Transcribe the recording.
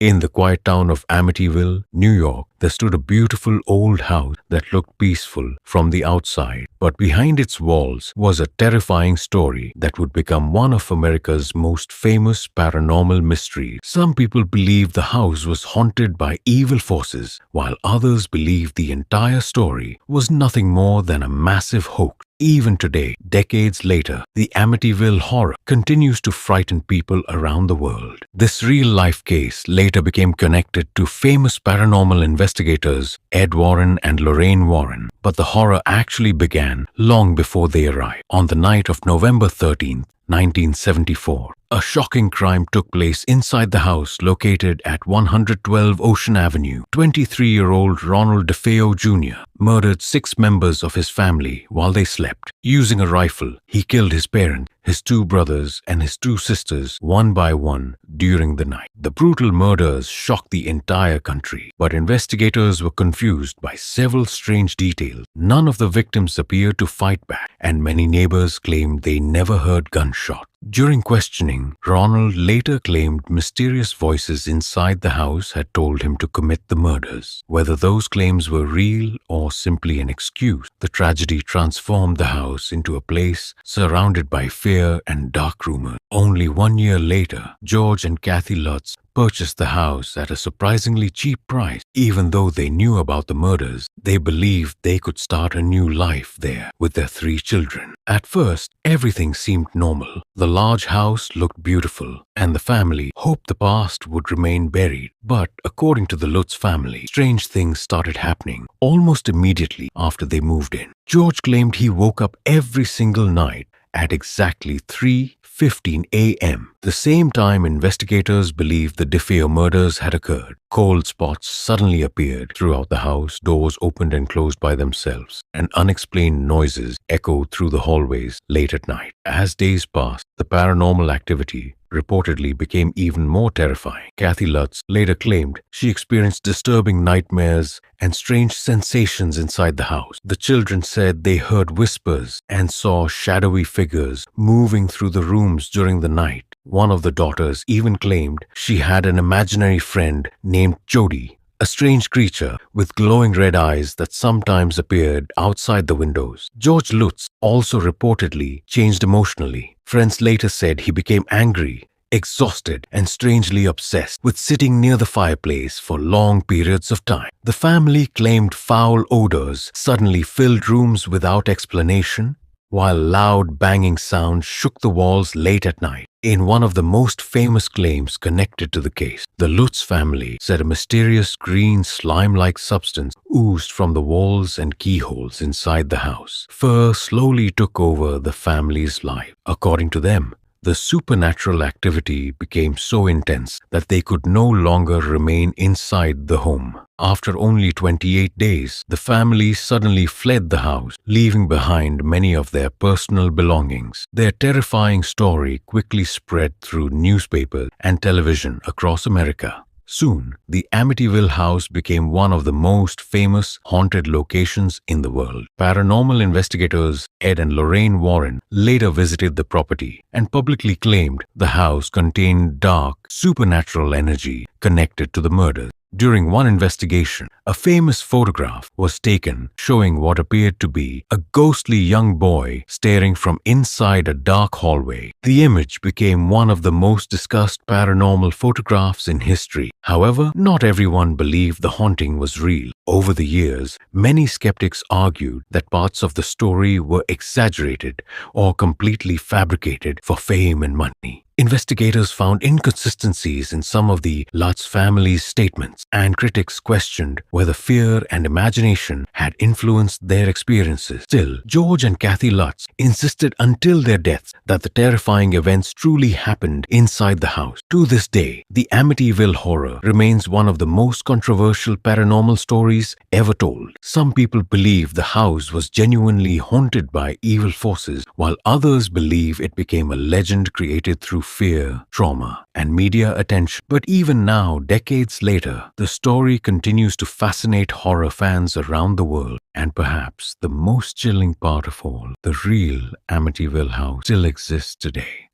In the quiet town of Amityville, New York, there stood a beautiful old house that looked peaceful from the outside, but behind its walls was a terrifying story that would become one of America's most famous paranormal mysteries. Some people believe the house was haunted by evil forces, while others believe the entire story was nothing more than a massive hoax. Even today, decades later, the Amityville Horror continues to frighten people around the world. This real-life case later became connected to famous paranormal investigators Ed Warren and Lorraine Warren, but the horror actually began long before they arrived. On the night of November 13th, 1974, a shocking crime took place inside the house located at 112 Ocean Avenue. 23-year-old Ronald DeFeo Jr. murdered 6 members of his family while they slept. Using a rifle, he killed his parents, his 2 brothers, and his 2 sisters one by one during the night. The brutal murders shocked the entire country, but investigators were confused by several strange details. None of the victims appeared to fight back, and many neighbors claimed they never heard gunshots. During questioning, Ronald later claimed mysterious voices inside the house had told him to commit the murders. Whether those claims were real or simply an excuse, the tragedy transformed the house into a place surrounded by fear and dark rumors. Only 1 year later, George and Kathy Lutz purchased the house at a surprisingly cheap price. Even though they knew about the murders, they believed they could start a new life there with their 3 children. At first, everything seemed normal. The large house looked beautiful, and the family hoped the past would remain buried. But according to the Lutz family, strange things started happening almost immediately after they moved in. George claimed he woke up every single night at exactly 3:15 a.m., the same time investigators believed the DeFeo murders had occurred. Cold spots suddenly appeared throughout the house, doors opened and closed by themselves, and unexplained noises echoed through the hallways late at night. As days passed, the paranormal activity reportedly became even more terrifying. Kathy Lutz later claimed she experienced disturbing nightmares and strange sensations inside the house. The children said they heard whispers and saw shadowy figures moving through the rooms during the night. One of the daughters even claimed she had an imaginary friend named Jody, a strange creature with glowing red eyes that sometimes appeared outside the windows. George Lutz also reportedly changed emotionally. Friends later said he became angry, exhausted, and strangely obsessed with sitting near the fireplace for long periods of time. The family claimed foul odors suddenly filled rooms without explanation, while loud banging sounds shook the walls late at night. In one of the most famous claims connected to the case, the Lutz family said a mysterious green slime-like substance oozed from the walls and keyholes inside the house. Fear slowly took over the family's life. According to them, the supernatural activity became so intense that they could no longer remain inside the home. After only 28 days, the family suddenly fled the house, leaving behind many of their personal belongings. Their terrifying story quickly spread through newspapers and television across America. Soon, the Amityville house became one of the most famous haunted locations in the world. Paranormal investigators Ed and Lorraine Warren later visited the property and publicly claimed the house contained dark, supernatural energy connected to the murders. During one investigation, a famous photograph was taken showing what appeared to be a ghostly young boy staring from inside a dark hallway. The image became one of the most discussed paranormal photographs in history. However, not everyone believed the haunting was real. Over the years, many skeptics argued that parts of the story were exaggerated or completely fabricated for fame and money. Investigators found inconsistencies in some of the Lutz family's statements, and critics questioned whether fear and imagination had influenced their experiences. Still, George and Kathy Lutz insisted until their deaths that the terrifying events truly happened inside the house. To this day, the Amityville Horror remains one of the most controversial paranormal stories ever told. Some people believe the house was genuinely haunted by evil forces, while others believe it became a legend created through fear, trauma, and media attention. But even now, decades later, the story continues to fascinate horror fans around the world. And perhaps the most chilling part of all, the real Amityville house still exists today.